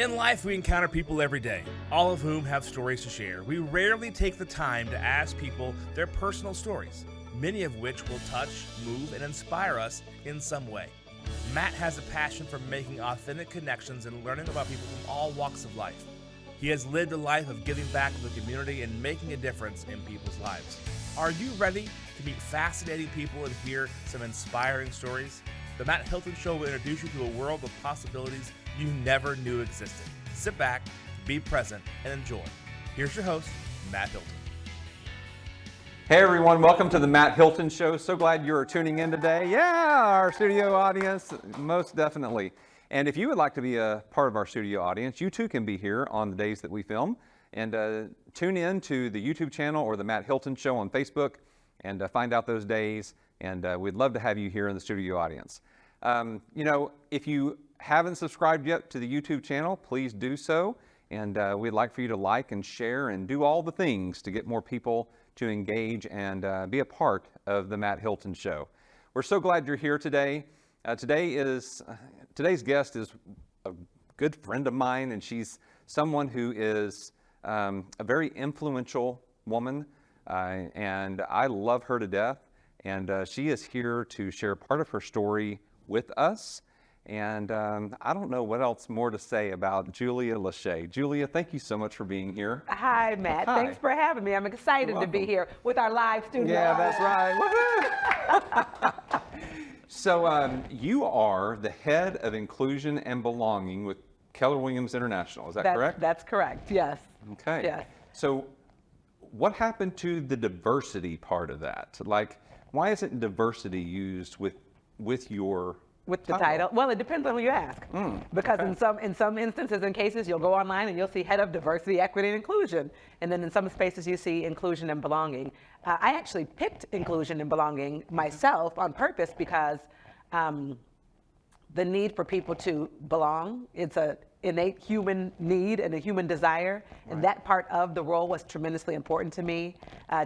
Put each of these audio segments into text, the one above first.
In life, we encounter people every day, all of whom have stories to share. We rarely take the time to ask people their personal stories, many of which will touch, move, and inspire us in some way. Matt has a passion for making authentic connections and learning about people from all walks of life. He has lived a life of giving back to the community and making a difference in people's lives. Are you ready to meet fascinating people and hear some inspiring stories? The Matt Hilton Show will introduce you to a world of possibilities you never knew existed. Sit back, be present, and enjoy. Here's your host, Matt Hilton. Hey everyone, welcome to the Matt Hilton Show. So glad you're tuning in today. Yeah, our studio audience, most definitely. And if you would like to be a part of our studio audience, you too can be here on the days that we film. And tune in to the YouTube channel or the Matt Hilton Show on Facebook and find out those days. And we'd love to have you here in the studio audience. If you haven't subscribed yet to the YouTube channel, please do so. And we'd like for you to like and share and do all the things to get more people to engage and be a part of the Matt Hilton Show. We're so glad you're here today. Today's guest is a good friend of mine, and she's someone who is a very influential woman, and I love her to death. And she is here to share part of her story with us. And I don't know what else more to say about Julia Lachey. Julia, thank you so much for being here. Hi, Matt. Hi. Thanks for having me. I'm excited to be here with our live studio. Yeah, that's right. Woo-hoo! So you are the head of inclusion and belonging with Keller Williams International. Is that correct? That's correct, yes. Okay. Yes. So what happened to the diversity part of that? Like, why isn't diversity used with your the title? Well, it depends on who you ask. Because okay. in some instances and cases, you'll go online and you'll see head of diversity, equity, and inclusion. And then in some spaces, you see inclusion and belonging. I actually picked inclusion and belonging myself on purpose because the need for people to belong, it's an innate human need and a human desire. Right. And that part of the role was tremendously important to me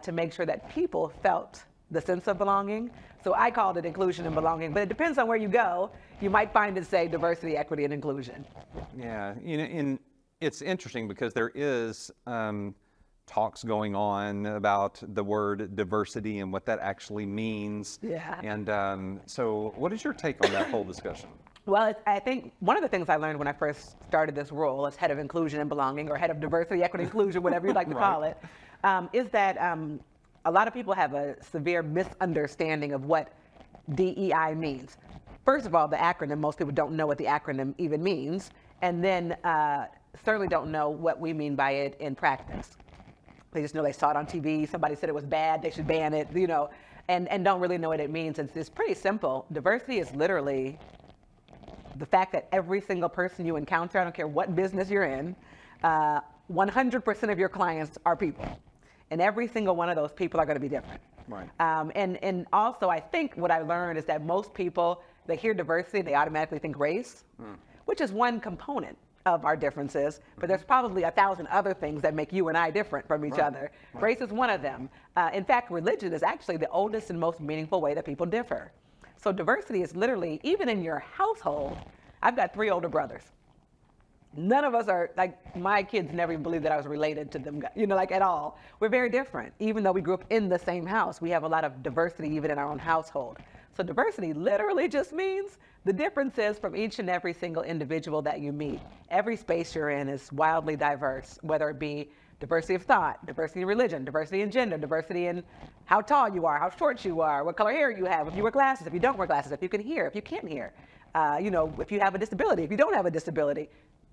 to make sure that people felt the sense of belonging. So I called it inclusion and belonging, but it depends on where you go. You might find it say diversity, equity, and inclusion. Yeah, and it's interesting because there is talks going on about the word diversity and what that actually means. Yeah. And so what is your take on that whole discussion? Well, I think one of the things I learned when I first started this role as head of inclusion and belonging, or head of diversity, equity, inclusion, whatever you'd like to call it, is that a lot of people have a severe misunderstanding of what DEI means. First of all, the acronym, most people don't know what the acronym even means, and then certainly don't know what we mean by it in practice. They just know they saw it on TV, somebody said it was bad, they should ban it, and don't really know what it means. It's pretty simple. Diversity is literally the fact that every single person you encounter, I don't care what business you're in, 100% of your clients are people. And every single one of those people are going to be different. Right. And also, I think what I learned is that most people, they hear diversity, they automatically think race, which is one component of our differences, but there's probably 1,000 other things that make you and I different from each other. Right. Race is one of them. In fact, religion is actually the oldest and most meaningful way that people differ. So diversity is literally, even in your household, I've got 3 older brothers. None of us are, like, my kids never even believed that I was related to them, at all. We're very different. Even though we grew up in the same house, we have a lot of diversity even in our own household. So diversity literally just means the differences from each and every single individual that you meet. Every space you're in is wildly diverse, whether it be diversity of thought, diversity in religion, diversity in gender, diversity in how tall you are, how short you are, what color hair you have, if you wear glasses, if you don't wear glasses, if you can hear, if you can't hear, if you have a disability, if you don't have a disability.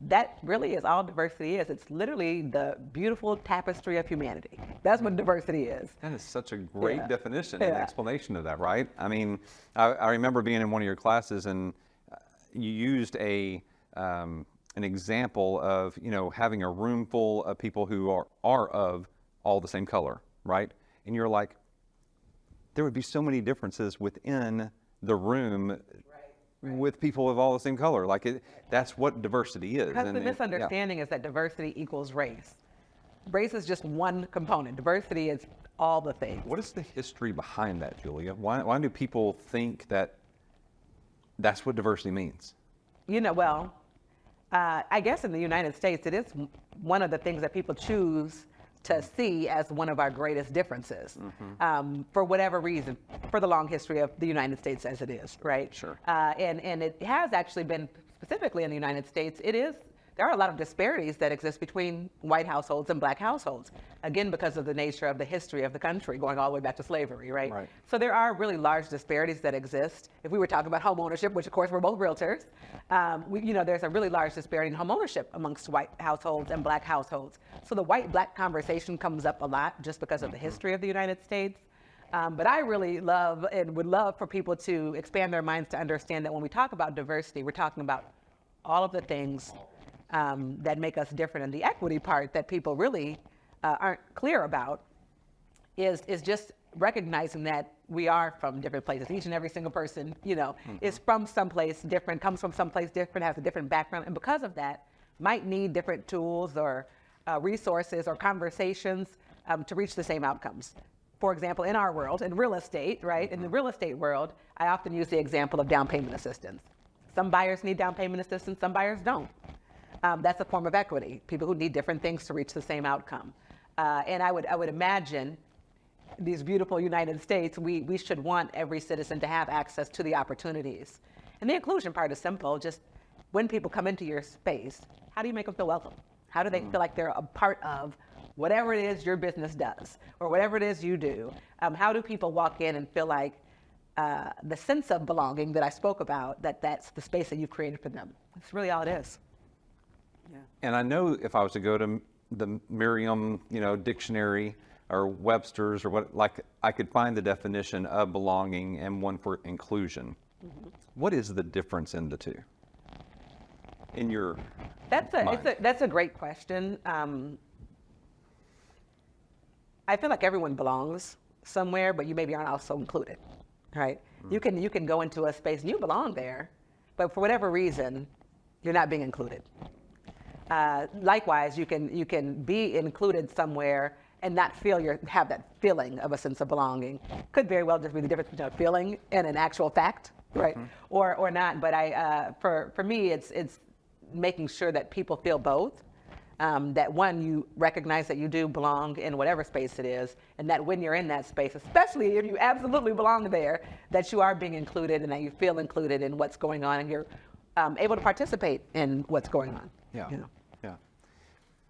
That really is all diversity is. It's literally the beautiful tapestry of humanity. That's what diversity is. That is such a great definition and explanation of that, right? I mean, I remember being in one of your classes and you used an example of, having a room full of people who are of all the same color, right? And you're like, there would be so many differences within the room. Right. With people of all the same color. That's what diversity is. Because the misunderstanding is that diversity equals race. Race is just one component. Diversity is all the things. What is the history behind that, Julia? Why do people think that that's what diversity means? Well, I guess in the United States, it is one of the things that people choose to see as one of our greatest differences, for whatever reason, for the long history of the United States as it is, right? Sure. And it has actually been, specifically in the United States, there are a lot of disparities that exist between white households and black households, again, because of the nature of the history of the country, going all the way back to slavery, right? Right. So there are really large disparities that exist. If we were talking about home ownership, which of course we're both realtors, there's a really large disparity in home ownership amongst white households and black households. So the white-black conversation comes up a lot just because of the history of the United States. But I really love and would love for people to expand their minds to understand that when we talk about diversity, we're talking about all of the things that make us different. And the equity part that people really aren't clear about is just recognizing that we are from different places. Each and every single person, is from someplace different, comes from someplace different, has a different background, and because of that, might need different tools or resources or conversations to reach the same outcomes. For example, in our world, in real estate, right? In the real estate world, I often use the example of down payment assistance. Some buyers need down payment assistance, some buyers don't. That's a form of equity, people who need different things to reach the same outcome. And I would imagine these beautiful United States, we should want every citizen to have access to the opportunities. And the inclusion part is simple, just when people come into your space, how do you make them feel welcome? How do they feel like they're a part of whatever it is your business does or whatever it is you do? How do people walk in and feel like the sense of belonging that I spoke about, that's the space that you've created for them? That's really all it is. Yeah. And I know if I was to go to the Merriam, dictionary or Webster's or I could find the definition of belonging and one for inclusion. What is the difference in the two? In your mind? That's a great question. I feel like everyone belongs somewhere, but you maybe aren't also included, right? You can go into a space and you belong there, but for whatever reason, you're not being included. Likewise, you can be included somewhere and not have that feeling of a sense of belonging. Could very well just be the difference between a feeling and an actual fact, right? Or not. But for me, it's making sure that people feel both. That one, you recognize that you do belong in whatever space it is, and that when you're in that space, especially if you absolutely belong there, that you are being included and that you feel included in what's going on, and you're able to participate in what's going on. Yeah.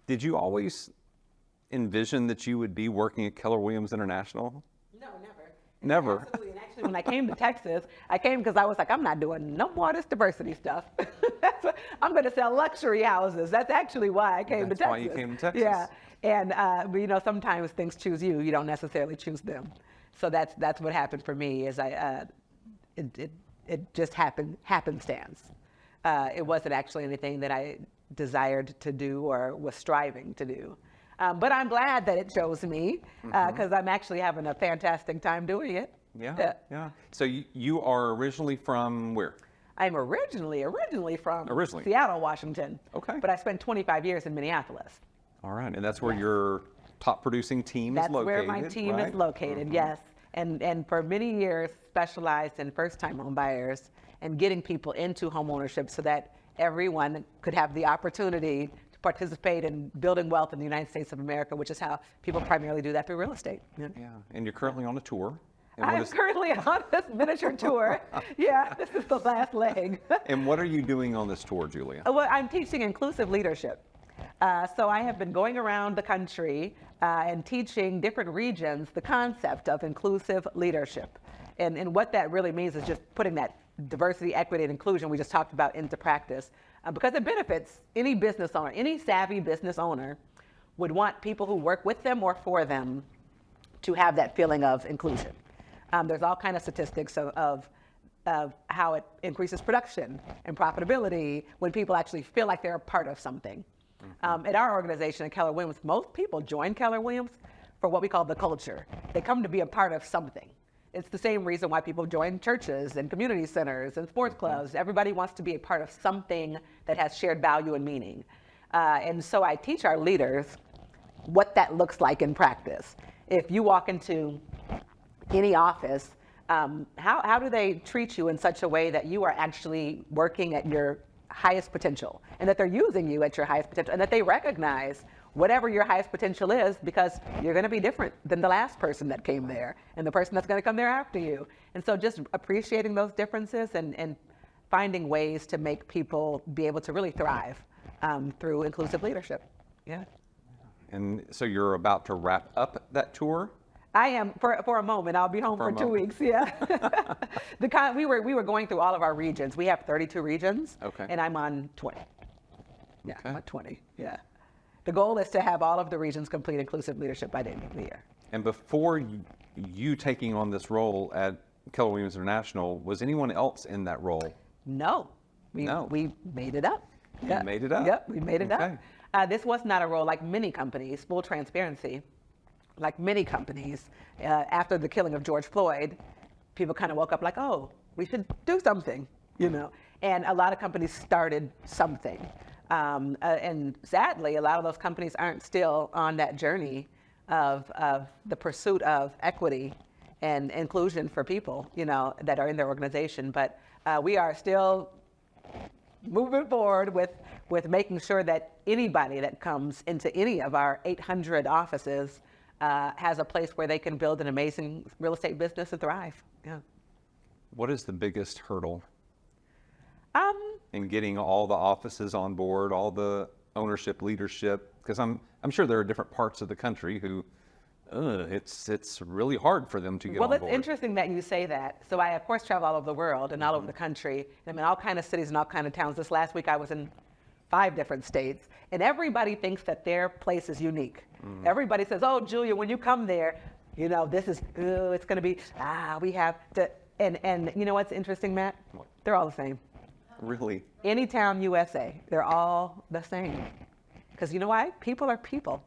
Did you always envision that you would be working at Keller Williams International? No, never. Never. Absolutely. And actually, when I came to Texas, I came because I was like, I'm not doing no more of this diversity stuff. I'm going to sell luxury houses. That's actually why I came to Texas. That's why you came to Texas. Yeah. And but sometimes things choose you. You don't necessarily choose them. So that's what happened for me. Is it just happenstance. It wasn't actually anything that I desired to do or was striving to do. But I'm glad that it chose me because I'm actually having a fantastic time doing it. Yeah. So you are originally from where? I'm originally from Originally. Seattle, Washington. Okay. But I spent 25 years in Minneapolis. All right, and that's where your top producing team is located. That's where my team is located, yes. And for many years specialized in first-time home buyers and getting people into home ownership so that everyone could have the opportunity to participate in building wealth in the United States of America, which is how people primarily do that through real estate. Yeah, and you're currently on a tour. I'm currently on this miniature tour. Yeah, this is the last leg. And what are you doing on this tour, Julia? Well, I'm teaching inclusive leadership. So I have been going around the country and teaching different regions the concept of inclusive leadership. And what that really means is just putting that diversity, equity, and inclusion we just talked about into practice. Because it benefits any business owner. Any savvy business owner would want people who work with them or for them to have that feeling of inclusion. There's all kinds of statistics of how it increases production and profitability when people actually feel like they're a part of something. At our organization at Keller Williams, most people join Keller Williams for what we call the culture. They come to be a part of something. It's the same reason why people join churches and community centers and sports clubs. Everybody wants to be a part of something that has shared value and meaning. And so I teach our leaders what that looks like in practice. If you walk into any office, how do they treat you in such a way that you are actually working at your highest potential, and that they're using you at your highest potential, and that they recognize whatever your highest potential is, because you're going to be different than the last person that came there and the person that's going to come there after you. And so just appreciating those differences and finding ways to make people be able to really thrive through inclusive leadership. Yeah. And so you're about to wrap up that tour? I am for a moment. I'll be home for 2 weeks. Yeah. We were going through all of our regions. We have 32 regions. Okay. And I'm on 20. Yeah, Okay. I'm on 20. Yeah. The goal is to have all of the regions complete inclusive leadership by the end of the year. And before you taking on this role at Keller Williams International, was anyone else in that role? No. No. We made it up. You made it up? Yep, we made it Okay. up. This was not a role like many companies, full transparency. Like many companies, after the killing of George Floyd, people kind of woke up like, oh, we should do something, you know. And a lot of companies started something. And sadly, a lot of those companies aren't still on that journey of the pursuit of equity and inclusion for people, you know, that are in their organization. But we are still moving forward with making sure that anybody that comes into any of our 800 offices has a place where they can build an amazing real estate business and thrive. Yeah. What is the biggest hurdle in getting all the offices on board, all the ownership, leadership? Because I'm sure there are different parts of the country who it's really hard for them to get on board. Well, it's interesting that you say that. So I, of course, travel all over the world and all over the country. I'm in all kind of cities and all kind of towns. This last week I was in 5 different states, and everybody thinks that their place is unique. Everybody says, oh, Julia, when you come there, you know, this is, it's going to be, we have to, and you know what's interesting, Matt? What? They're all the same. Really? Any town USA, they're all the same. Because you know why? People are people.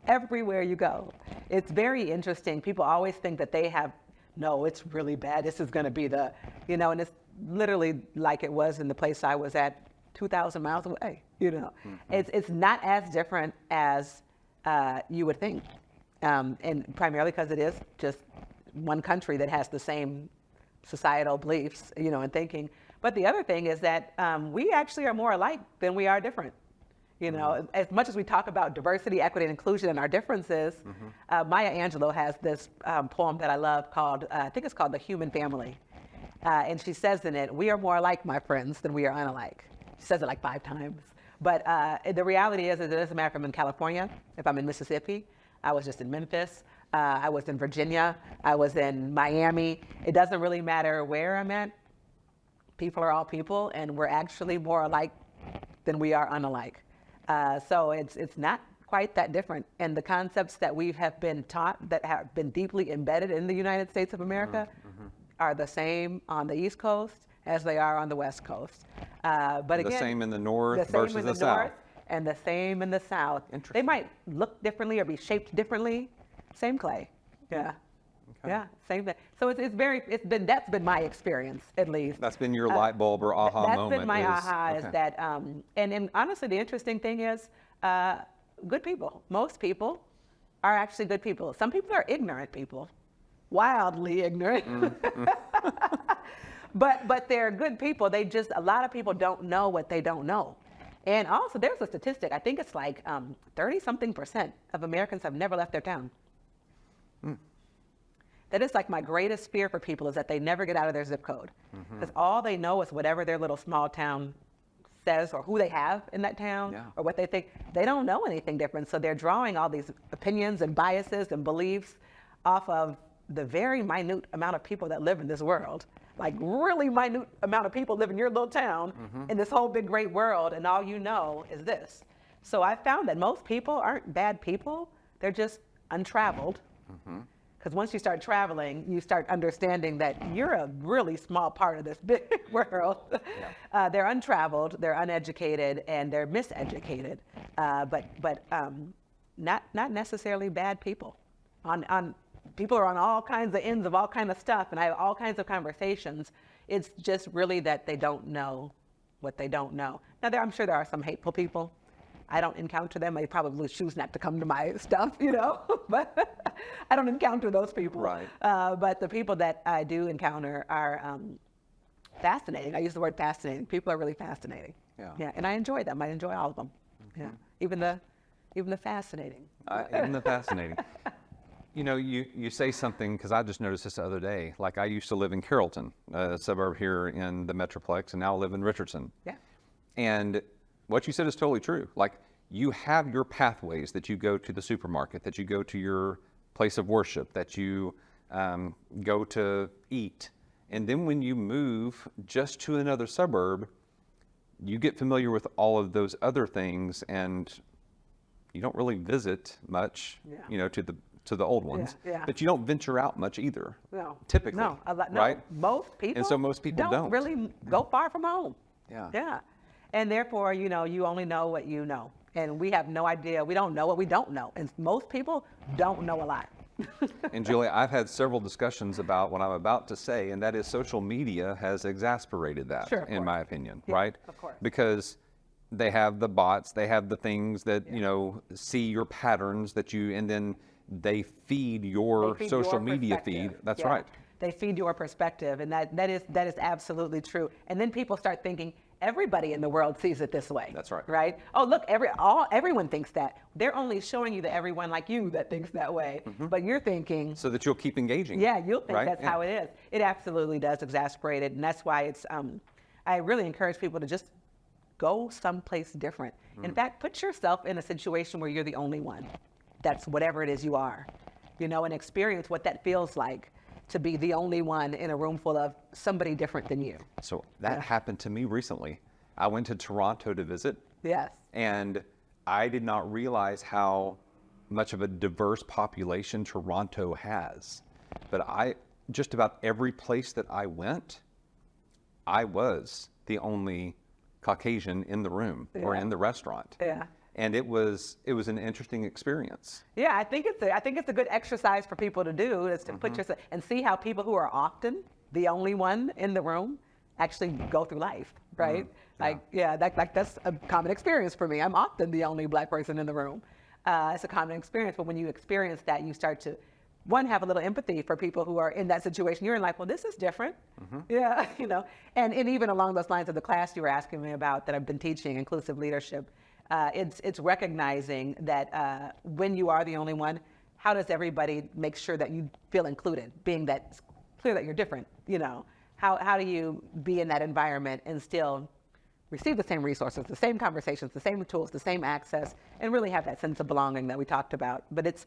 Everywhere you go. It's very interesting. People always think that they have, no, it's really bad. This is going to be the, you know, and it's literally like it was in the place I was at 2,000 miles away, you know. It's not as different as you would think. And primarily because it is just one country that has the same societal beliefs, you know, and thinking. But the other thing is that we actually are more alike than we are different. You know, as much as we talk about diversity, equity, and inclusion and our differences, Maya Angelou has this poem that I love called, I think it's called The Human Family. And she says in it, we are more alike, my friends, than we are unalike. She says it like 5 times. But the reality is it doesn't matter if I'm in California, if I'm in Mississippi, I was just in Memphis, I was in Virginia, I was in Miami. It doesn't really matter where I'm at. People are all people, and we're actually more alike than we are unalike. So it's not quite that different. And the concepts that we have been taught that have been deeply embedded in the United States of America are the same on the East Coast as they are on the West Coast. But again, the same in the North the same versus in the the South. North and the same in the South. They Interesting. might look differently or be shaped differently. Same clay. Yeah. Okay. Yeah, same thing. So that's been my experience, at least. That's been your light bulb or aha That's moment. been my aha, is okay. that, and honestly, the interesting thing is, good people. Most people are actually good people. Some people are ignorant people, wildly ignorant. But they're good people. A lot of people don't know what they don't know. And also, there's a statistic, I think it's like 30-something% of Americans have never left their town. That is like my greatest fear for people, is that they never get out of their zip code. Because all they know is whatever their little small town says, or who they have in that town, Yeah. or what they think. They don't know anything different. So they're drawing all these opinions and biases and beliefs off of the very minute amount of people that live in this world. Like really minute amount of people live in your little town in this whole big great world, and all you know is this. So I found that most people aren't bad people. They're just untraveled. Because once you start traveling, you start understanding that you're a really small part of this big world. They're untraveled, they're uneducated, and they're miseducated, but not necessarily bad people. People are on all kinds of ends of all kinds of stuff, and I have all kinds of conversations. It's just really that they don't know what they don't know. Now, I'm sure there are some hateful people. I don't encounter them. I probably choose not to come to my stuff, you know, but I don't encounter those people. Right. But the people that I do encounter are fascinating. I use the word fascinating. People are really fascinating. Yeah. And I enjoy them. I enjoy all of them. Yeah, even the fascinating. Even the fascinating. You know, you say something, because I just noticed this the other day. Like, I used to live in Carrollton, a suburb here in the Metroplex, and now I live in Richardson. Yeah. And what you said is totally true. Like, you have your pathways that you go to the supermarket, that you go to your place of worship, that you go to eat. And then when you move just to another suburb, you get familiar with all of those other things, and you don't really visit much, you know, to the old ones. Yeah. But you don't venture out much either. No. Typically. No. Right? Most people. And so most people don't. really go far from home. Yeah. Yeah. And therefore, you know, you only know what you know. And we have no idea. We don't know what we don't know. And most people don't know a lot. And Julie, I've had several discussions about what I'm about to say, and that is social media has exasperated that, Sure, of in course. my opinion, Yeah, right? of course. Because they have the bots, they have the things that, you know, see your patterns that you, and then they feed your They feed social your media perspective. feed. That's Yeah. right. They feed your perspective, and that is absolutely true. And then people start thinking everybody in the world sees it this way. That's right. Right? Oh, look, everyone thinks that. They're only showing you the everyone like you that thinks that way, but you're thinking. So that you'll keep engaging. Yeah, you'll think right? that's Yeah. how it is. It absolutely does exasperate it, and that's why it's. I really encourage people to just go someplace different. In fact, put yourself in a situation where you're the only one. That's whatever it is you are, you know, and experience what that feels like to be the only one in a room full of somebody different than you. So that happened to me recently. I went to Toronto to visit. Yes. And I did not realize how much of a diverse population Toronto has. But just about every place that I went, I was the only Caucasian in the room or in the restaurant. Yeah. And it was an interesting experience. Yeah, I think it's a good exercise for people to do, is to put yourself and see how people who are often the only one in the room actually go through life, right? That's a common experience for me. I'm often the only Black person in the room. It's a common experience, but when you experience that, you start to, one, have a little empathy for people who are in that situation. You're in like, well, this is different. Yeah, you know, and even along those lines of the class you were asking me about that I've been teaching, inclusive leadership, it's recognizing that when you are the only one, how does everybody make sure that you feel included, being that it's clear that you're different, you know? How do you be in that environment and still receive the same resources, the same conversations, the same tools, the same access, and really have that sense of belonging that we talked about? But it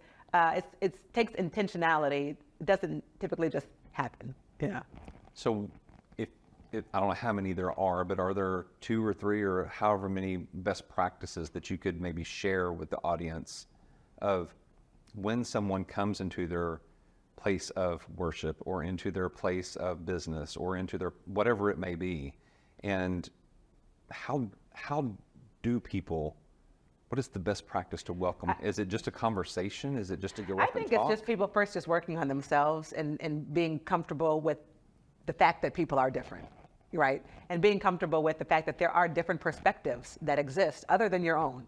takes intentionality. It doesn't typically just happen. Yeah. So if I don't know how many there are, but are there 2 or 3 or however many best practices that you could maybe share with the audience of when someone comes into their place of worship or into their place of business or into their whatever it may be, and how do people, what is the best practice to welcome? Is it just a conversation? Is it just to go I up and think talk? it's just people first just working on themselves and being comfortable with the fact that people are different, right? And being comfortable with the fact that there are different perspectives that exist other than your own,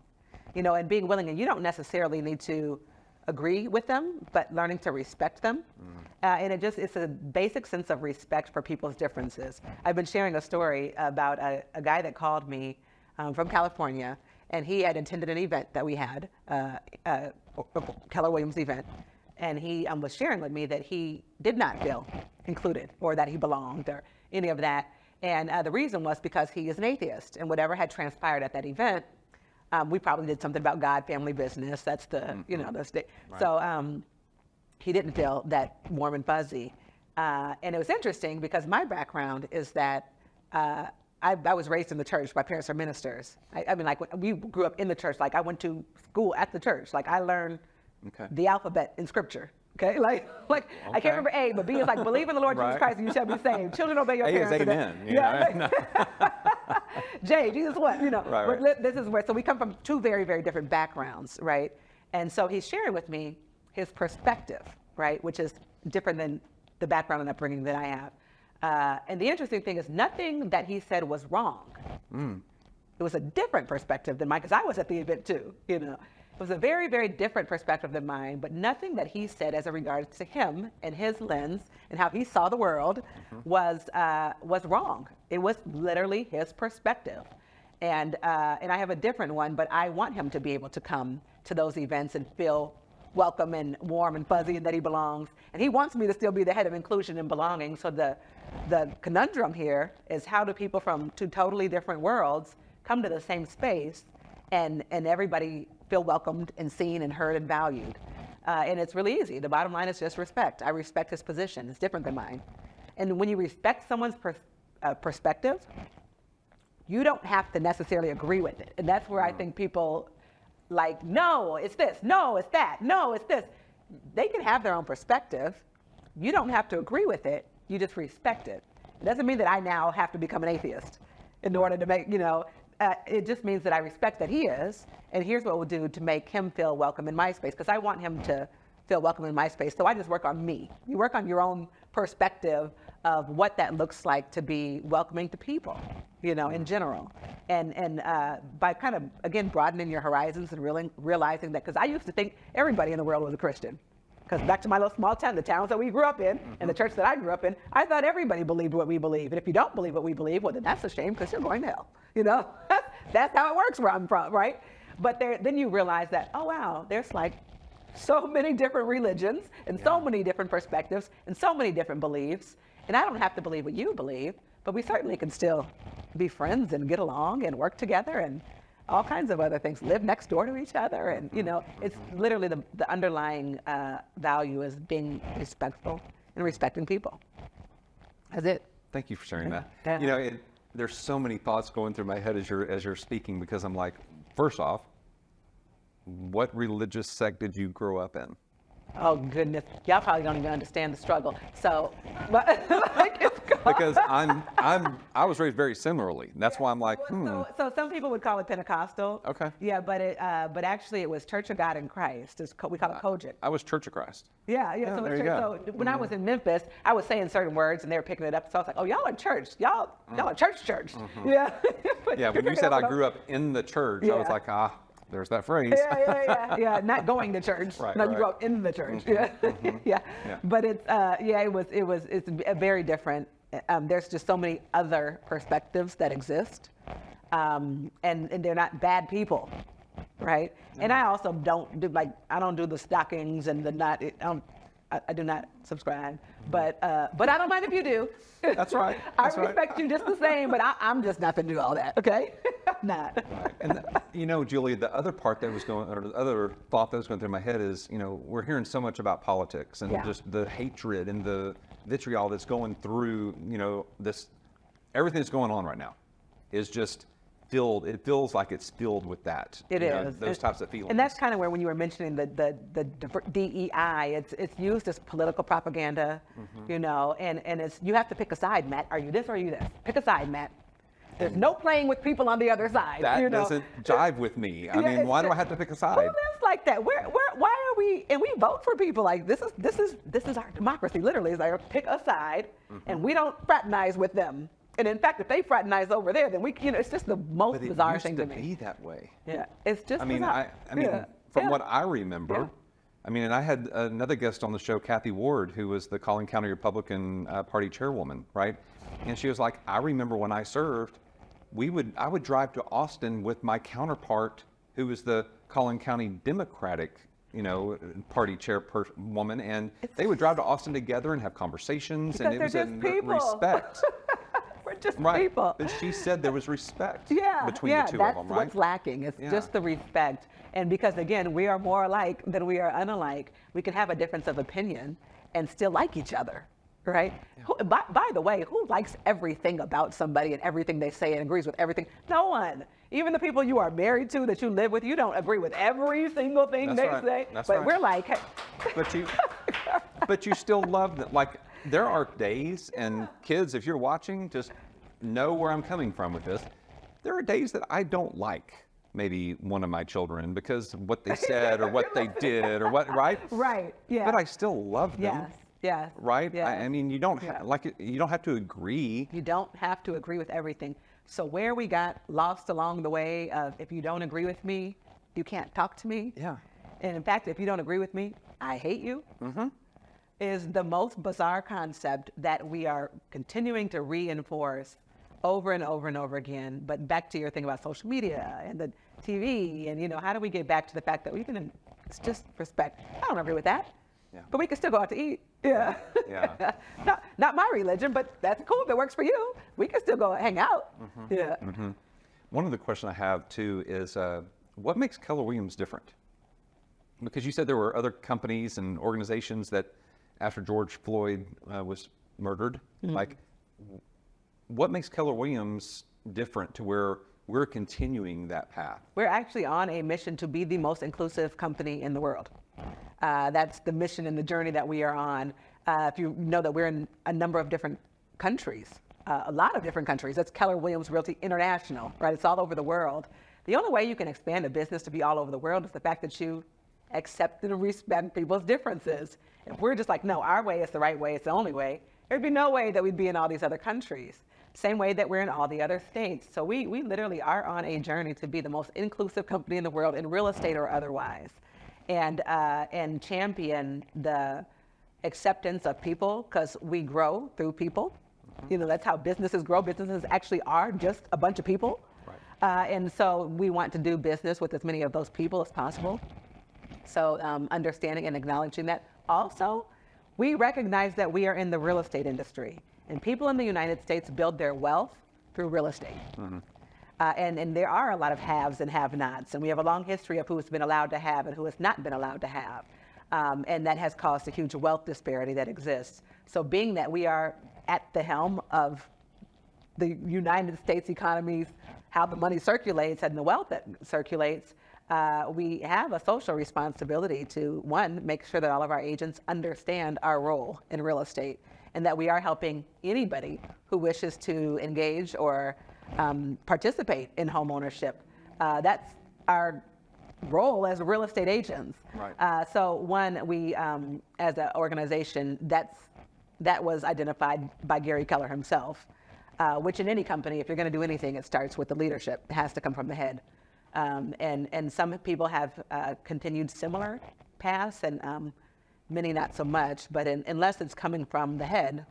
you know, and being willing, and you don't necessarily need to agree with them, but learning to respect them. And it's a basic sense of respect for people's differences. I've been sharing a story about a guy that called me from California, and he had attended an event that we had, a Keller Williams event, and he was sharing with me that he did not feel included or that he belonged or any of that. And the reason was because he is an atheist, and whatever had transpired at that event, we probably did something about God, family, business. That's the, you know, that's the, right. So he didn't feel that warm and fuzzy. And it was interesting because my background is that I was raised in the church. My parents are ministers. I mean, like, we grew up in the church. Like, I went to school at the church. Like, I learned the alphabet in scripture. Okay, like I can't remember A, but B is like, believe in the Lord Jesus Christ and you shall be saved. Children, obey your parents. A is amen. Yeah. J, Jesus what? You know, right. This is where, so we come from 2 very, very different backgrounds, right? And so he's sharing with me his perspective, right, which is different than the background and upbringing that I have. And the interesting thing is nothing that he said was wrong. It was a different perspective than mine, because I was at the event too, you know. was a very, very different perspective than mine, but nothing that he said as it regards to him and his lens and how he saw the world was wrong. It was literally his perspective. And I have a different one, but I want him to be able to come to those events and feel welcome and warm and fuzzy and that he belongs. And he wants me to still be the head of inclusion and belonging. So the conundrum here is, how do people from two totally different worlds come to the same space and everybody feel welcomed and seen and heard and valued? And it's really easy. The bottom line is just respect. I respect his position. It's different than mine. And when you respect someone's perspective, you don't have to necessarily agree with it. And that's where I think people like, no, it's this, no, it's that, no, it's this. They can have their own perspective. You don't have to agree with it. You just respect it. It doesn't mean that I now have to become an atheist in order to make, it just means that I respect that he is. And here's what we'll do to make him feel welcome in my space, because I want him to feel welcome in my space. So I just work on me. You work on your own perspective of what that looks like to be welcoming to people, in general. And by kind of, again, broadening your horizons and realizing that, because I used to think everybody in the world was a Christian. Because back to my little small town, the towns that we grew up in, and the church that I grew up in, I thought everybody believed what we believe. And if you don't believe what we believe, well, then that's a shame, because you're going to hell. That's how it works where I'm from, right? But then you realize that, oh, wow, there's like so many different religions and so many different perspectives and so many different beliefs. And I don't have to believe what you believe, but we certainly can still be friends and get along and work together and all kinds of other things, live next door to each other. And, it's literally the underlying value is being respectful and respecting people. That's it. Thank you for sharing that. Yeah. There's so many thoughts going through my head as you're speaking, because I'm like, first off, what religious sect did you grow up in? Oh goodness, y'all probably don't even understand the struggle. So, but because I was raised very similarly. That's why I'm like, So some people would call it Pentecostal. Okay. Yeah, but actually it was Church of God in Christ. We call it COGIC. I was Church of Christ. Yeah. So, there you go. So when I was in Memphis, I was saying certain words and they were picking it up. So I was like, oh, y'all are church. Y'all are church. Yeah. Yeah. When you said I grew up in the church, I was like, there's that phrase. Yeah. Not going to church. Right, no, you grew up in the church. Yeah. But it's it's a very different. There's just so many other perspectives that exist, and they're not bad people, right? And I also don't do the stockings and the not. I do not subscribe, but I don't mind if you do. That's right. I respect you just the same, but I'm just not gonna do all that. Okay, not. Right. And Julie, the other part that was going, or the other thought that was going through my head is, we're hearing so much about politics and just the hatred and the vitriol that's going through, this, everything that's going on right now is just filled. It feels like it's filled with that. It is those types of feelings. And that's kind of where, when you were mentioning the DEI, it's used as political propaganda, and it's, you have to pick a side, Matt. Are you this or are you this? Pick a side, Matt. There's no playing with people on the other side. That doesn't jive with me. I mean, why do I have to pick a side? Who lives like that? Why are we? And we vote for people like this is our democracy. Literally, is like pick a side, and we don't fraternize with them. And in fact, if they fraternize over there, then it's just the most bizarre thing to me. But it used to be that way. Yeah, it's just. I mean, bizarre. From what I remember, and I had another guest on the show, Kathy Ward, who was the Collin County Republican Party chairwoman, right? And she was like, I remember when I served, I would drive to Austin with my counterpart, who was the Collin County Democratic, party chairwoman, and they would drive to Austin together and have conversations, and it was in respect. We're just right. people. But she said there was respect between the two of them, right? That's what's lacking. It's just the respect. And because, again, we are more alike than we are unalike, we can have a difference of opinion and still like each other, right? Yeah. By the way, who likes everything about somebody and everything they say and agrees with everything? No one. Even the people you are married to, that you live with, you don't agree with every single thing they say. That's but right. We're like, hey. But you still love them. Like, there are days, and kids, if you're watching, just know where I'm coming from with this. There are days that I don't like maybe one of my children because of what they said or what they did or what, right? Right, yeah. But I still love them. Yes. Right? Yes. I mean, you don't you don't have to agree. You don't have to agree with everything. So where we got lost along the way of, if you don't agree with me, you can't talk to me. Yeah. And in fact, if you don't agree with me, I hate you, is the most bizarre concept that we are continuing to reinforce over and over and over again. But back to your thing about social media and the TV, and how do we get back to the fact that it's just respect. I don't agree with that, but we can still go out to eat. Yeah. Yeah. not my religion, but that's cool if it works for you. We can still go hang out. Yeah. One of the questions I have too is what makes Keller Williams different? Because you said there were other companies and organizations that after George Floyd was murdered, like what makes Keller Williams different to where we're continuing that path? We're actually on a mission to be the most inclusive company in the world. That's the mission and the journey that we are on. If you know that we're in a number of different countries, a lot of different countries. That's Keller Williams Realty International, right? It's all over the world. The only way you can expand a business to be all over the world is the fact that you accept and respect people's differences. If we're just like, no, our way is the right way, it's the only way, there'd be no way that we'd be in all these other countries. Same way that we're in all the other states. So we literally are on a journey to be the most inclusive company in the world in real estate or otherwise, and champion the acceptance of people, because we grow through people. That's how businesses grow. Businesses actually are just a bunch of people. Right. And so we want to do business with as many of those people as possible. So understanding and acknowledging that. Also, we recognize that we are in the real estate industry, and people in the United States build their wealth through real estate. And there are a lot of haves and have-nots, and we have a long history of who has been allowed to have and who has not been allowed to have. And that has caused a huge wealth disparity that exists. So being that we are at the helm of the United States economies, how the money circulates and the wealth that circulates, we have a social responsibility to, one, make sure that all of our agents understand our role in real estate, and that we are helping anybody who wishes to engage or participate in home ownership. That's our role as real estate agents. Right. So one, we, as an organization, that was identified by Gary Keller himself, which in any company, if you're going to do anything, it starts with the leadership. It has to come from the head. And some people have continued similar paths, and many not so much, but unless it's coming from the head,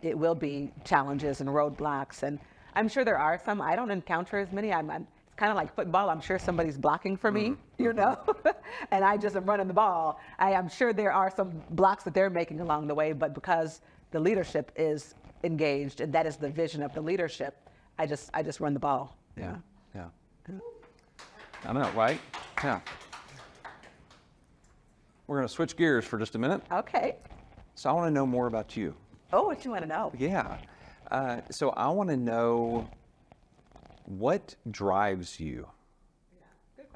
it will be challenges and roadblocks. And I'm sure there are some. I don't encounter as many. It's kind of like football. I'm sure somebody's blocking for me, and I just am running the ball. I'm sure there are some blocks that they're making along the way, but because the leadership is engaged, and that is the vision of the leadership, I just run the ball. Yeah. I know, right? Yeah. We're going to switch gears for just a minute. Okay. So I want to know more about you. Oh, what you want to know? Yeah. So I want to know what drives you. Yeah, good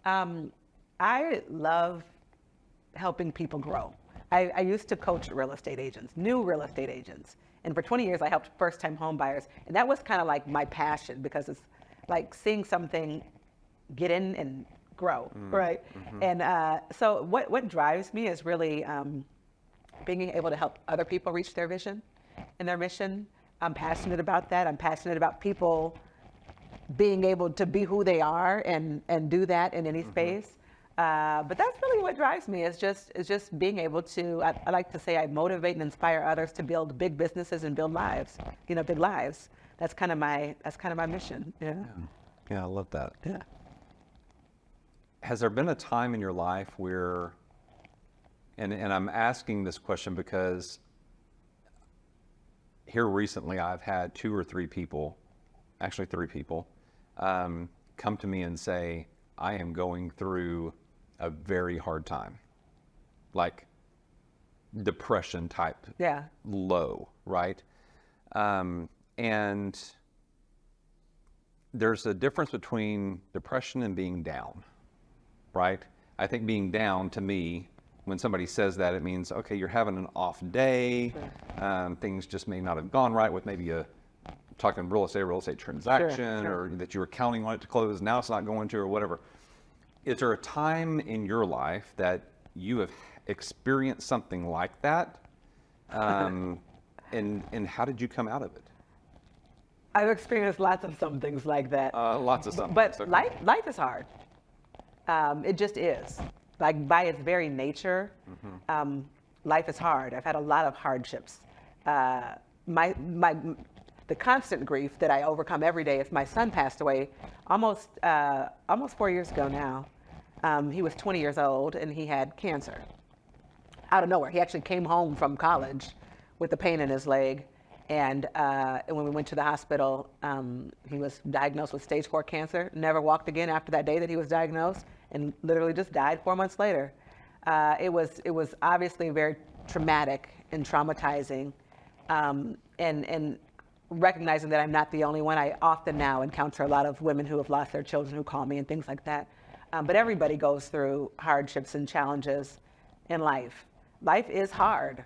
question. I love helping people grow. I used to coach real estate agents, new real estate agents. And for 20 years, I helped first-time home buyers. And that was kind of like my passion, because it's like seeing something get in and grow, right? And so what drives me is really being able to help other people reach their vision and their mission. I'm passionate about that. I'm passionate about people being able to be who they are and do that in any space. But that's really what drives me, is just being able to, I like to say, I motivate and inspire others to build big businesses and build lives, big lives. That's kind of my mission. Yeah. Yeah, I love that. Yeah. Has there been a time in your life where, and I'm asking this question because here recently I've had 2 or 3 people, actually 3 people, come to me and say, I am going through a very hard time, like depression type low, right? And there's a difference between depression and being down, right? I think being down, to me, when somebody says that, it means, okay, you're having an off day, things just may not have gone right with maybe talking real estate transaction, or that you were counting on it to close, now it's not going to, or whatever. Is there a time in your life that you have experienced something like that? And how did you come out of it? I've experienced lots of some things like that. Lots of something. But life is hard. It just is. Like by its very nature, life is hard. I've had a lot of hardships. The constant grief that I overcome every day is my son passed away almost 4 years ago now. He was 20 years old and he had cancer. Out of nowhere. He actually came home from college with a pain in his leg. And when we went to the hospital, he was diagnosed with stage 4 cancer, never walked again after that day that he was diagnosed, and literally just died 4 months later. It was obviously very traumatic and traumatizing. And recognizing that I'm not the only one, I often now encounter a lot of women who have lost their children who call me and things like that. But everybody goes through hardships and challenges in life. Life is hard.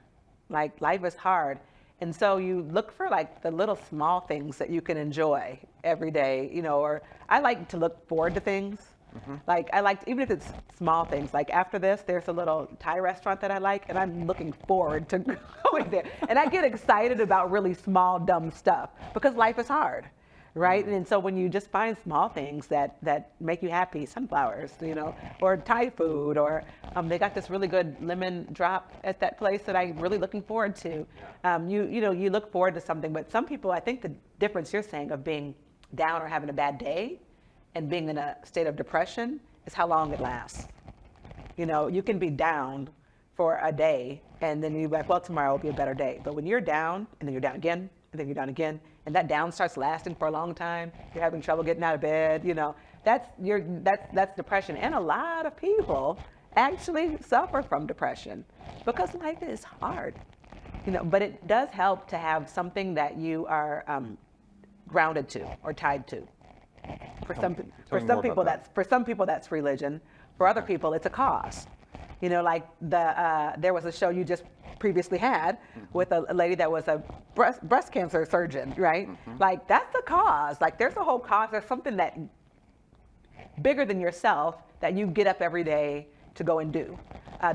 Like, life is hard. And so you look for like the little small things that you can enjoy every day, you know, or I like to look forward to things. Like I like, even if it's small things, like after this, there's a little Thai restaurant that I like and I'm looking forward to going there. And I get excited about really small, dumb stuff because life is hard, right? And so when you just find small things that make you happy, sunflowers, you know, or Thai food, or they got this really good lemon drop at that place that I'm really looking forward to. You look forward to something, but some people, I think the difference you're saying of being down or having a bad day and being in a state of depression is how long it lasts. You know, you can be down for a day and then you're like, well, tomorrow will be a better day. But when you're down and then you're down again and then you're down again, and that down starts lasting for a long time, you're having trouble getting out of bed, you know, that's depression. And a lot of people actually suffer from depression because life is hard, you know, but it does help to have something that you are grounded to or tied to. For some people that's religion. For other people it's a cause. You know, like there was a show you just previously had with a lady that was a breast cancer surgeon, right? Like that's the cause. Like there's a whole cause. There's something that bigger than yourself that you get up every day to go and do.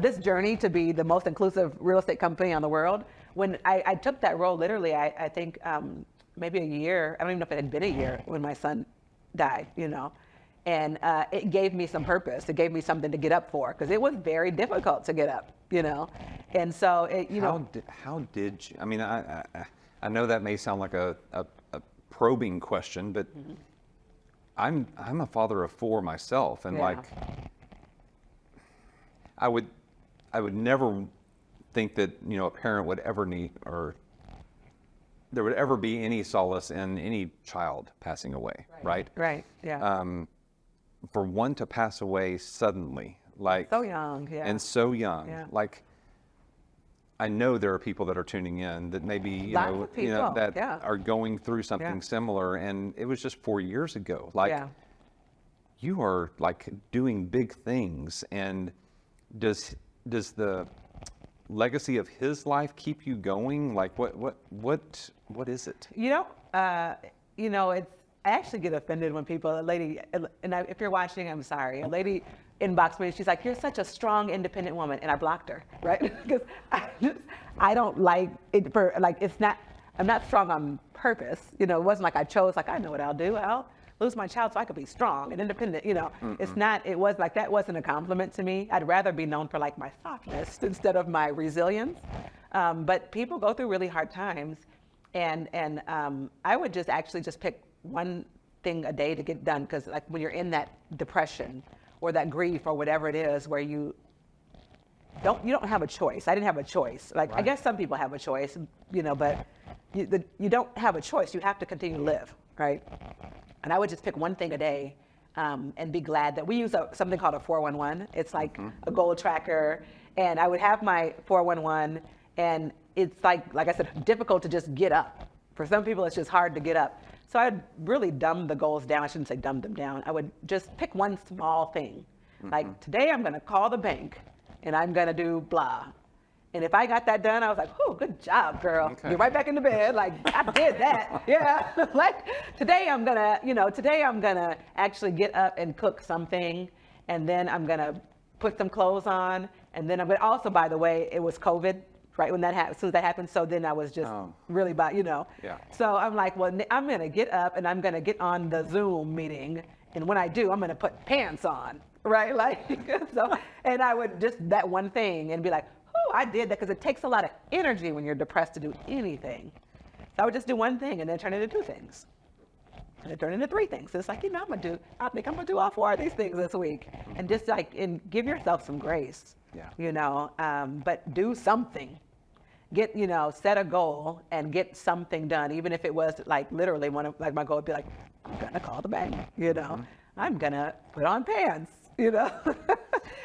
This journey to be the most inclusive real estate company on the world. When I took that role, literally, I think maybe a year. I don't even know if it had been a year when my son died, you know, and it gave me some purpose. It gave me something to get up for because it was very difficult to get up, you know, and so How did you? I mean, I know that may sound like a probing question, but I'm a father of 4 myself, and like I would never think that, you know, a parent would ever need, or there would ever be any solace in any child passing away, right? Right, yeah. For one to pass away suddenly, like so young, yeah. and so young, Yeah. like I know there are people that are tuning in that maybe Lots of people, that yeah. are going through something Yeah. similar, and it was just 4 years ago. Like Yeah. you are like doing big things, and does the legacy of his life keep you going? Like what is it? You know, it's, I actually get offended when people, if you're watching, I'm sorry, a lady inboxed me, she's like, you're such a strong, independent woman, and I blocked her, right? Because I don't like it for, like, I'm not strong on purpose, you know, it wasn't like I chose, like, I know what I'll do, I'll lose my child so I could be strong and independent, you know. That wasn't a compliment to me. I'd rather be known for like my softness instead of my resilience. But people go through really hard times, and I would just actually just pick one thing a day to get done, because like when you're in that depression or that grief or whatever it is where you don't have a choice. I didn't have a choice. Like, right. I guess some people have a choice, you know, but you don't have a choice. You have to continue to live, right? And I would just pick one thing a day and be glad that we use something called a 411. It's like a goal tracker. And I would have my 411, and it's like I said, difficult to just get up. For some people, it's just hard to get up. So I'd really dumb the goals down. I shouldn't say dumb them down. I would just pick one small thing. Like, today I'm going to call the bank and I'm going to do blah. And if I got that done, I was like, oh, good job, girl. Okay. You're right back in the bed. Like, I did that. Yeah. Like, today I'm going to actually get up and cook something. And then I'm going to put some clothes on. And then I'm going to also, by the way, it was COVID right when that happened. As soon as that happened, so then I was just really Yeah. So I'm like, well, I'm gonna get up and I'm gonna get on the Zoom meeting, and when I do, I'm gonna put pants on, right? Like, so, and I would just that one thing and be like, oh, I did that, because it takes a lot of energy when you're depressed to do anything. So I would just do one thing and then turn it into 2 things. And it turned into 3 things. So it's like, I think I'm gonna do all 4 of these things this week, and just and give yourself some grace. Yeah. But do something. Get, set a goal and get something done. Even if it was like literally my goal would be like, I'm gonna call the bank, I'm gonna put on pants, and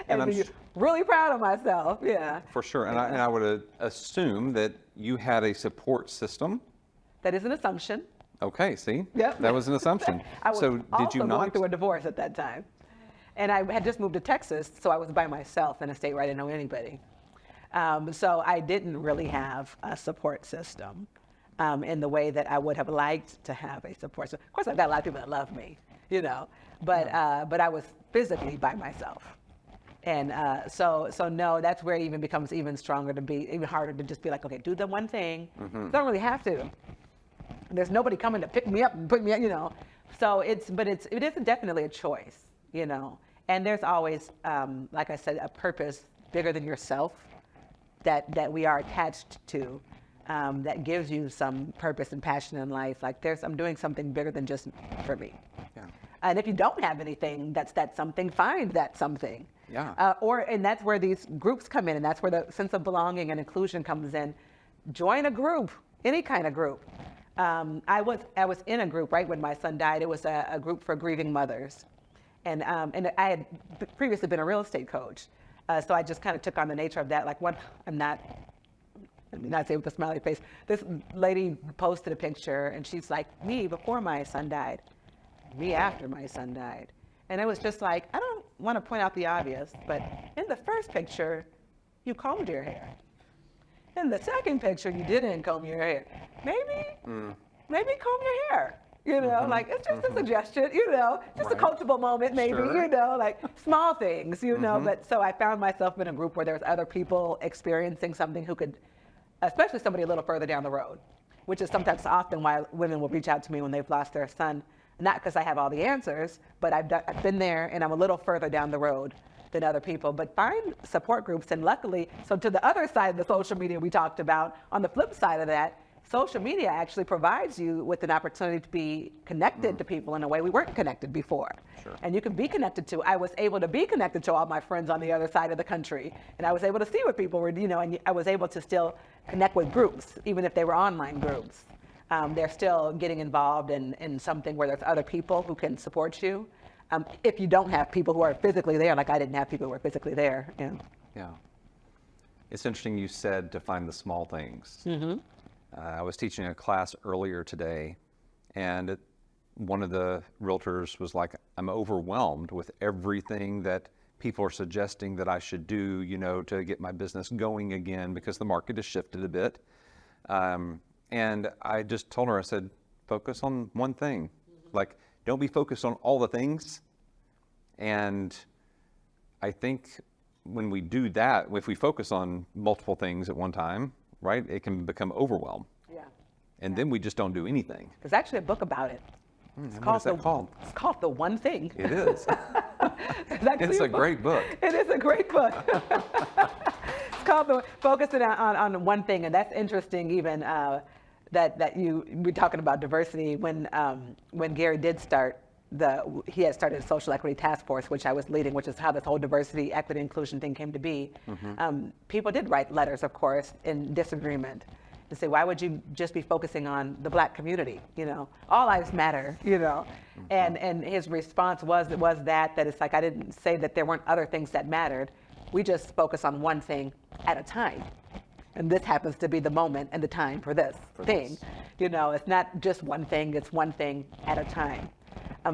I'm be really proud of myself. Yeah. For sure. And I would assume that you had a support system. That is an assumption. Okay, see? Yep. That was an assumption. I was so did also you not? going through a divorce at that time. And I had just moved to Texas, so I was by myself in a state where I didn't know anybody. So I didn't really have a support system in the way that I would have liked to have a support system. Of course, I've got a lot of people that love me, but I was physically by myself. And so no, that's where it even becomes even stronger to be, even harder to just be like, okay, do the one thing. I don't really have to. There's nobody coming to pick me up and put me up, So it is definitely a choice, And there's always, like I said, a purpose bigger than yourself that we are attached to, that gives you some purpose and passion in life. Like I'm doing something bigger than just for me. Yeah. And if you don't have anything that's that something, find that something. Yeah. And that's where these groups come in, and that's where the sense of belonging and inclusion comes in. Join a group, any kind of group. I was in a group right when my son died. It was a group for grieving mothers, and I had previously been a real estate coach, so I just kind of took on the nature of that. Like let me not say with a smiley face. This lady posted a picture, and she's like, me before my son died, me after my son died, and it was just like, I don't want to point out the obvious, but in the first picture, you combed your hair. In the second picture, you didn't comb your hair. Maybe comb your hair. Like it's just a suggestion. Just a coachable moment, maybe. Sure. Like small things. But so I found myself in a group where there's other people experiencing something who could, especially somebody a little further down the road, which is sometimes often why women will reach out to me when they've lost their son. Not because I have all the answers, but I've been there and I'm a little further down the road than other people. But find support groups, and luckily, so to the other side of the social media we talked about, on the flip side of that, social media actually provides you with an opportunity to be connected to people in a way we weren't connected before. Sure. And you can be connected to, I was able to be connected to all my friends on the other side of the country, and I was able to see what people were, and I was able to still connect with groups, even if they were online groups. They're still getting involved in something where there's other people who can support you. If you don't have people who are physically there, like I didn't have people who were physically there. Yeah. It's interesting you said to find the small things. Mm-hmm. I was teaching a class earlier today, and one of the realtors was like, I'm overwhelmed with everything that people are suggesting that I should do, to get my business going again, because the market has shifted a bit. And I just told her, I said, focus on one thing. Like, don't be focused on all the things. And I think when we do that, if we focus on multiple things at one time, right, it can become overwhelm. Yeah. And then we just don't do anything. There's actually a book about it. What is that called? It's called The One Thing. It is. It's a great book. It is a great book. It's called Focusing on One Thing, and that's interesting. Even we're talking about diversity when Gary did start. He had started a social equity task force, which I was leading, which is how this whole diversity, equity, inclusion thing came to be. Mm-hmm. People did write letters, of course, in disagreement, and say, why would you just be focusing on the Black community? All lives matter. Mm-hmm. And his response was that it's like, I didn't say that there weren't other things that mattered. We just focus on one thing at a time. And this happens to be the moment and the time for this thing. It's not just one thing, it's one thing at a time.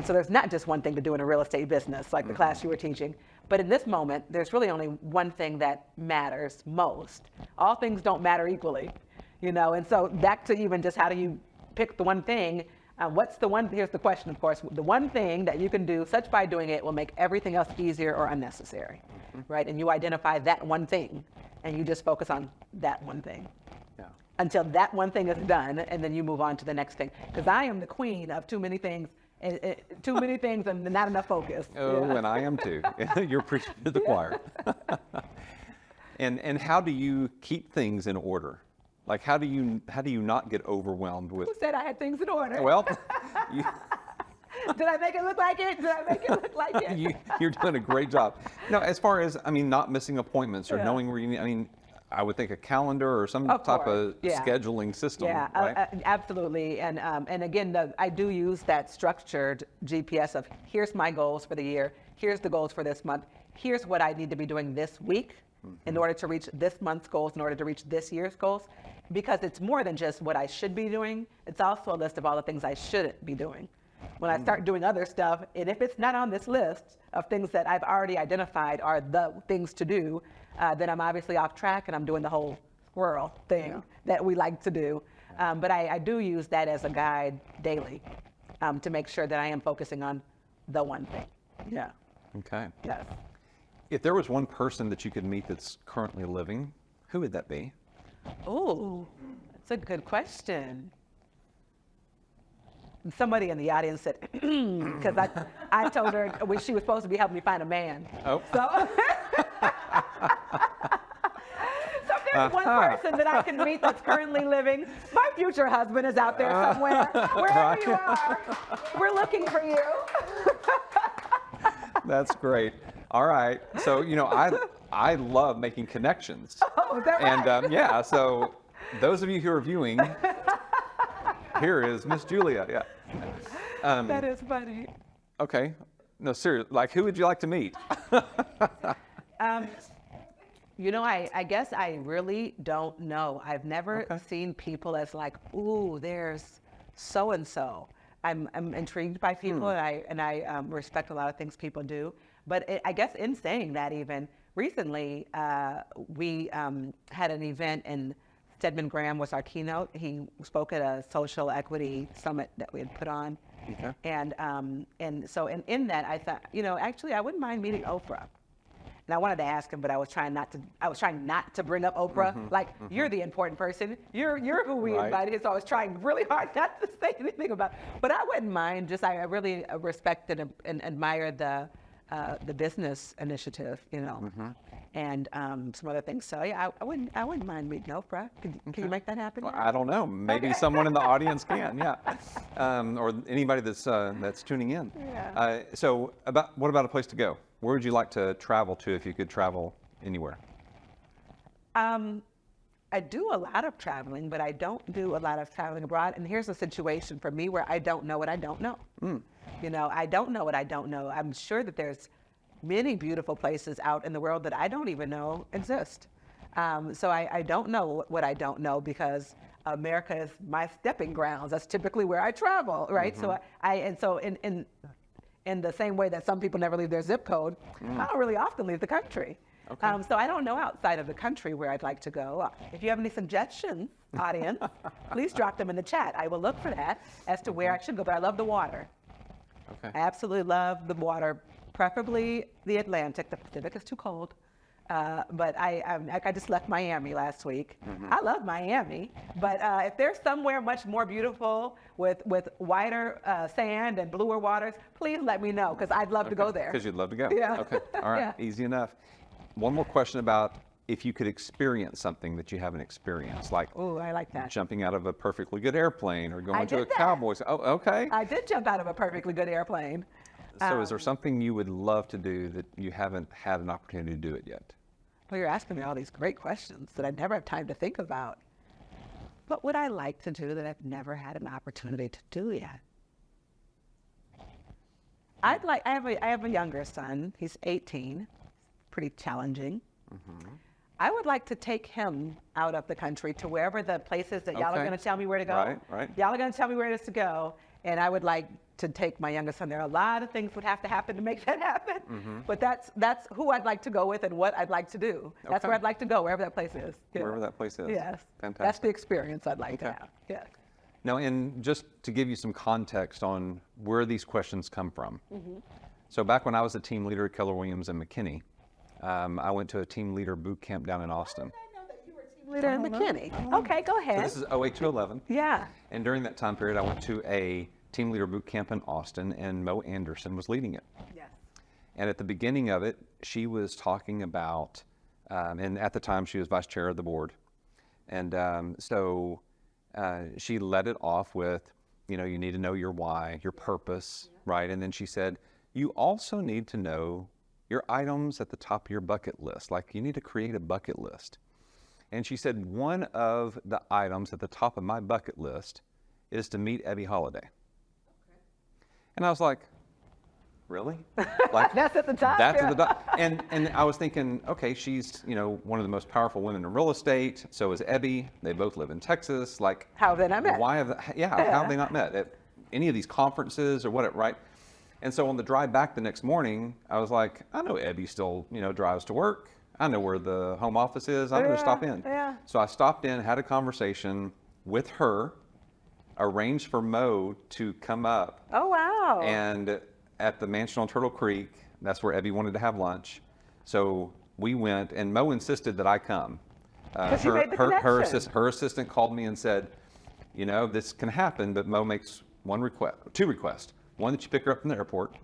So there's not just one thing to do in a real estate business, like the class you were teaching. But in this moment, there's really only one thing that matters most. All things don't matter equally, And so back to even just how do you pick the one thing, What's the one, here's the question, of course, the one thing that you can do such by doing it will make everything else easier or unnecessary, right? And you identify that one thing and you just focus on that one thing until that one thing is done, and then you move on to the next thing. Because I am the queen of too many things and not enough focus. Oh, and I am too. You're preaching to the choir. And how do you keep things in order? Like, how do you not get overwhelmed with? Who said I had things in order? Well, did I make it look like it? Did I make it look like it? you're doing a great job. No, as far as, I mean, not missing appointments or knowing where you need, I mean, I would think a calendar or some type of scheduling system, right? Absolutely. And again, I do use that structured GPS of here's my goals for the year, here's the goals for this month, here's what I need to be doing this week in order to reach this month's goals, in order to reach this year's goals, because it's more than just what I should be doing. It's also a list of all the things I shouldn't be doing. When I start doing other stuff, and if it's not on this list of things that I've already identified are the things to do, then I'm obviously off track and I'm doing the whole squirrel thing that we like to do. But I do use that as a guide daily to make sure that I am focusing on the one thing. Yeah. Okay. Yes. If there was one person that you could meet that's currently living, who would that be? Oh, that's a good question. Somebody in the audience said, because I told her when she was supposed to be helping me find a man. Oh. So there's one person that I can meet that's currently living. My future husband is out there somewhere. Wherever you are, we're looking for you. That's great. All right. So, I love making connections. Oh, is that right? And so those of you who are viewing, here is Miss Julia. Yeah. That is funny. Okay. No, seriously. Like, who would you like to meet? I guess I really don't know. I've never seen people as like, ooh, there's so and so. I'm intrigued by people, and I respect a lot of things people do. But I guess in saying that, even recently, we had an event, and Stedman Graham was our keynote. He spoke at a social equity summit that we had put on. Okay. And so in that, I thought, actually, I wouldn't mind meeting Oprah. And I wanted to ask him, but I was trying not to bring up Oprah. You're the important person. You're who we invited. So I was trying really hard not to say anything about it. But I wouldn't mind. I really respect and admire the business initiative, and some other things. So yeah, I wouldn't mind meeting Oprah. Can you make that happen? Well, I don't know. Maybe someone in the audience can. Yeah, or anybody that's tuning in. Yeah. So what about a place to go? Where would you like to travel to if you could travel anywhere? I do a lot of traveling, but I don't do a lot of traveling abroad. And here's a situation for me where I don't know what I don't know. I don't know what I don't know. I'm sure that there's many beautiful places out in the world that I don't even know exist. So I don't know what I don't know because America is my stepping grounds. That's typically where I travel, right? So in the same way that some people never leave their zip code, I don't really often leave the country. Okay. So I don't know outside of the country where I'd like to go. If you have any suggestions, audience, please drop them in the chat. I will look for that as to where I should go. But I love the water. Okay. I absolutely love the water, preferably the Atlantic. The Pacific is too cold. But I just left Miami last week. I love Miami, but if there's somewhere much more beautiful with whiter sand and bluer waters, please let me know because I'd love to go there. Because you'd love to go. Yeah. Okay. All right. Yeah. Easy enough. One more question about if you could experience something that you haven't experienced, like Ooh, I like that. jumping out of a perfectly good airplane or going to a did that. Cowboys. Oh, okay. I did jump out of a perfectly good airplane. So is there something you would love to do that you haven't had an opportunity to do it yet? Well, you're asking me all these great questions that I never have time to think about. What would I like to do that I've never had an opportunity to do yet? I have a younger son. He's 18. Pretty challenging. I would like to take him out of the country to wherever the places that y'all are Okay. going to tell me where to go. Right. Y'all are going to tell me where it is to go. And I would like to take my youngest son there. A lot of things would have to happen to make that happen. But that's who I'd like to go with and what I'd like to do. That's Okay. where I'd like to go, wherever that place is. Yeah. Wherever that place is. Yes. Fantastic. That's the experience I'd like to Okay. have. Yes. No, and just to give you some context on where these questions come from. So back when I was a team leader at Keller Williams and McKinney, I went to a team leader boot camp down in Austin. I know that you were a team leader in McKinney. Okay, go ahead. So this is 08 to 11. Yeah. And during that time period, I went to a team leader boot camp in Austin, and Mo Anderson was leading it. Yes. And at the beginning of it, she was talking about, and at the time she was vice chair of the board. And so she led it off with, you know, you need to know your why, your purpose, right? And then she said, you also need to know your items at the top of your bucket list. Like, you need to create a bucket list. And she said, one of the items at the top of my bucket list is to meet Ebby Holiday. Okay. And I was like, really? Like, That's at the top. that's yeah. at the top. And I was thinking, okay, she's, you know, one of the most powerful women in real estate. So is Ebby. They both live in Texas. Like, How have they not met? why have how have they not met at any of these conferences or what? Right? And so on the drive back the next morning, I was like, I know Ebby still, you know, drives to work. I know where the home office is. I'm going to stop in. Yeah. So I stopped in, had a conversation with her, arranged for Mo to come up. Oh, wow. And at the mansion on Turtle Creek, that's where Ebby wanted to have lunch. So we went, and Mo insisted that I come. 'Cause you made the connection. Her assistant called me and said, you know, this can happen, but Mo makes two requests. One, that you pick her up from the airport,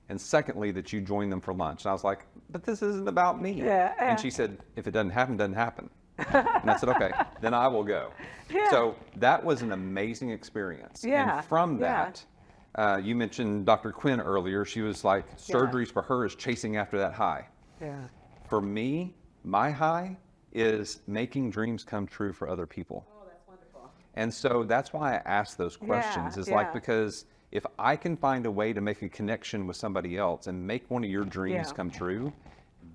and secondly, that you join them for lunch. And I was like, but this isn't about me. Yeah. And she said, if it doesn't happen, it doesn't happen. And I said, okay, then I will go. Yeah. So that was an amazing experience. Yeah, And from yeah. that, you mentioned Dr. Quinn earlier. She was like, surgeries for her is chasing after that high. Yeah. For me, my high is making dreams come true for other people. Oh, that's wonderful. And so that's why I ask those questions, is like, yeah. because if I can find a way to make a connection with somebody else and make one of your dreams Yeah. come true,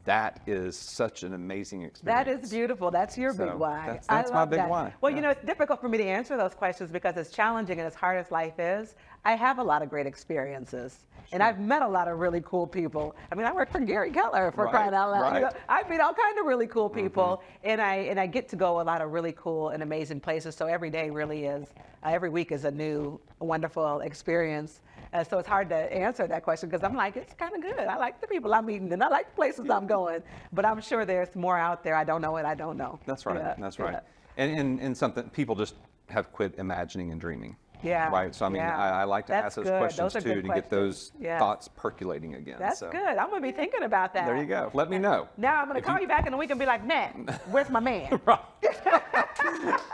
that is such an amazing experience. That is beautiful. That's your big So why. that's I my love big that. why. Well, Yeah. you know, it's difficult for me to answer those questions because it's challenging, and as hard as life is, I have a lot of great experiences. And I've met a lot of really cool people. I mean, I worked for Gary Keller, for Right, crying out loud. You right. know, I meet all kinds of really cool people, and I get to go a lot of really cool and amazing places. So every day really is, every week is a new wonderful experience. So it's hard to answer that question because I'm like, it's kind of good. I like the people I'm meeting, and I like the places I'm going. But I'm sure there's more out there. I don't know what I don't know. That's right. Yeah, That's yeah. right. And something people just have quit imagining and dreaming. Yeah, Right. So I mean, yeah. I like to That's ask those good. questions Those are too good to get those questions. Yeah. thoughts percolating again. That's So good. I'm going to be thinking about that. there you go. Let me know. Now I'm going to If call you back in a week and be like, Matt, where's my man? Right.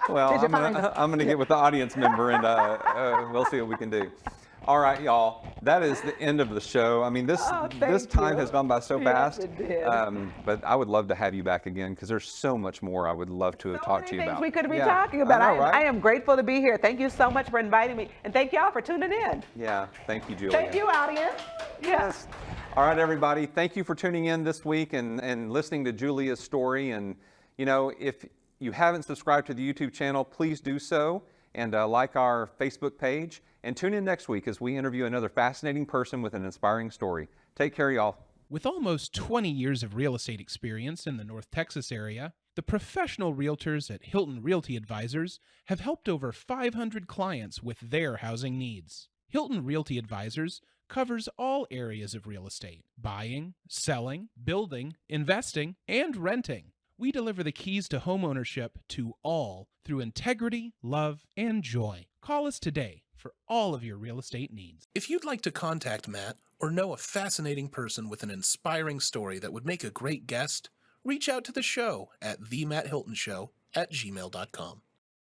Well, Did you find him? I'm gonna get with the audience member and we'll see what we can do. All right, y'all. That is the end of the show. I mean, this Oh, this thank time you. has gone by so Yes, fast. it did. But I would love to have you back again because there's so much more I would love to have So talked to many you things about. we could be Yeah, talking about. I know, right? I am grateful to be here. Thank you so much for inviting me. And thank y'all for tuning in. Yeah. Thank you, Julia. Thank you, audience. Yes. All right, everybody. Thank you for tuning in this week and listening to Julia's story. And, you know, if you haven't subscribed to the YouTube channel, please do so and like our Facebook page. And tune in next week as we interview another fascinating person with an inspiring story. Take care, y'all. With almost 20 years of real estate experience in the North Texas area, the professional realtors at Hilton Realty Advisors have helped over 500 clients with their housing needs. Hilton Realty Advisors covers all areas of real estate: buying, selling, building, investing, and renting. We deliver the keys to homeownership to all through integrity, love, and joy. Call us today for all of your real estate needs. If you'd like to contact Matt or know a fascinating person with an inspiring story that would make a great guest, reach out to the show at themattHiltonshow@gmail.com.